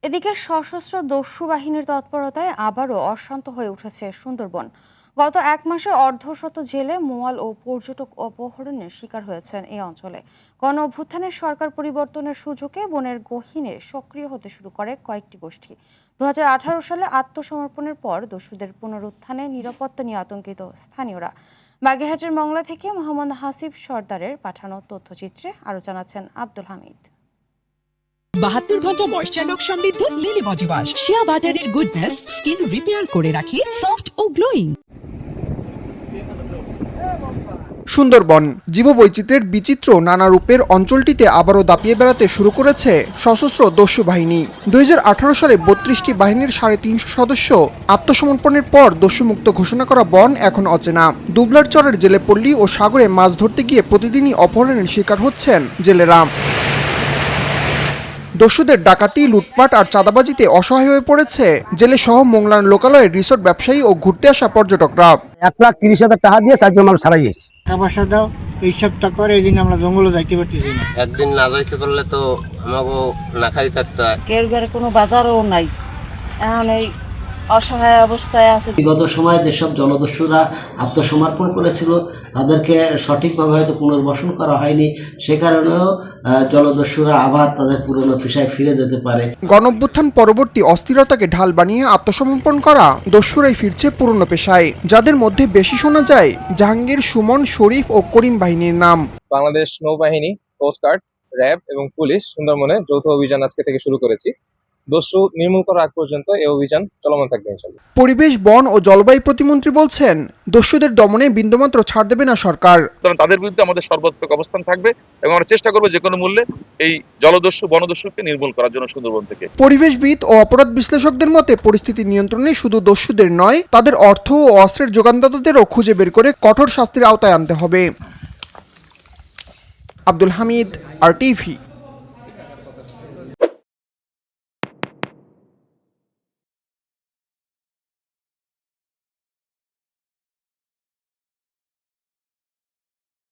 এদিকে সশস্ত্র দস্যু বাহিনীর তৎপরতায় আবারও অশান্ত হয়ে উঠেছে সুন্দরবন। গত এক মাসে অর্ধশত জেলে মোয়াল ও পর্যটক অপহরণের শিকার হয়েছেন এই অঞ্চলে। গণ অভ্যুত্থানের সরকার পরিবর্তনের সুযোগে বনের গহীনে সক্রিয় হতে শুরু করে কয়েকটি গোষ্ঠী। 2018 সালে আত্মসমর্পণের পর দস্যুদের পুনরুত্থানে নিরাপত্তা নিয়ে আতঙ্কিত স্থানীয়রা। বাগেরহাটের মংলা থেকে মোহাম্মদ হাসিব সর্দারের পাঠানো তথ্যচিত্রে আরও জানাচ্ছেন আব্দুল হামিদ। 72 ঘন্টা ময়েশ্চার লক সমৃদ্ধ লিলি বডি ওয়াশ শিয়া বাটারের গুডনেস স্কিন রিপেয়ার করে রাখে সফট ও গ্লোয়িং। সুন্দরবন জীববৈচিত্র্যের বিচিত্র নানা রূপের অঞ্চলটিতে আবারও দাপিয়ে বেড়াতে শুরু করেছে সশস্ত্র দস্যু বাহিনী। 2018 সালে 32টি বাহিনীর 350 সদস্য আত্মসমর্পণের পর দস্যুমুক্ত ঘোষণা করা বন এখন অচেনা। দুবলারচরের জেলে পল্লী ও সাগরে মাছ ধরতে গিয়ে প্রতিদিনই অপহরণের শিকার হচ্ছেন জেলেরা। দস্যুদের ডাকাতি, লুটপাট আর চাঁদাবাজিতে অসহায় হয়ে পড়েছে জেলে সহ মোংলার লোকালয়ের রিসোর্ট ব্যবসায়ী ও ঘুরতে আসা পর্যটকরা। 1,30,000 টাকা দিয়ে 4 জন মানুষ ছাড়াই গেছে। টাকা দাও এইসব তা করে এই দিন আমরা জঙ্গলে যাইতে পারতেছি না। একদিন না যাইতে পারলে তো আমাকেও না খাই থাকতে হয়। কেউ ঘরে কোনো বাজারও নাই, এখন এই অসহায় অবস্থায় আছে। বিগত সময়ে যেসব জলদস্যুরা আত্মসমর্পণ করেছিল তাদেরকে সঠিকভাবে হয়তো পুনর্বাসন করা হয়নি, সে কারণেও জলদস্যুরা আবার তাদের পুরনো পেশায় ফিরে যেতে পারে। গণঅভ্যুত্থান পরবর্তী অস্থিরতাকে ঢাল বানিয়ে আত্মসমর্পণ করা দস্যুরাই ফিরছে পুরনো পেশায়, যাদের মধ্যে বেশি শোনা যায় জাহাঙ্গীর, সুমন, শরীফ ও করিম বাহিনীর নাম। বাংলাদেশ নৌবাহিনী, কোস্টগার্ড, র্যাব এবং পুলিশ সুন্দরবনে যৌথ অভিযান আজকে থেকে শুরু করেছি। দস্যু নির্মূল করা আগ পর্যন্ত এই অভিযান চলমান থাকবে ইনশাআল্লাহ। পরিবেশ, বন ও জলবায়ু প্রতিমন্ত্রী বলছেন, দস্যুদের দমনে বিন্দুমাত্র ছাড় দেবে না সরকার। তাদের বিরুদ্ধে আমাদের সর্বাত্মক অবস্থান থাকবে এবং আমরা চেষ্টা করবো যে কোনো মূল্যে এই জলদস্যু বনদস্যুকে নির্মূল করার জন্য সুন্দরবন থেকে। পরিবেশবিদ ও অপরাধ বিশ্লেষকদের মতে পরিস্থিতি নিয়ন্ত্রণে শুধু দস্যুদের নয়, তাদের অর্থ ও অস্ত্রের যোগানদাতাদেরও খুঁজে বের করে কঠোর শাস্তির আওতায় আনতে হবে। আব্দুল হামিদ, RTV।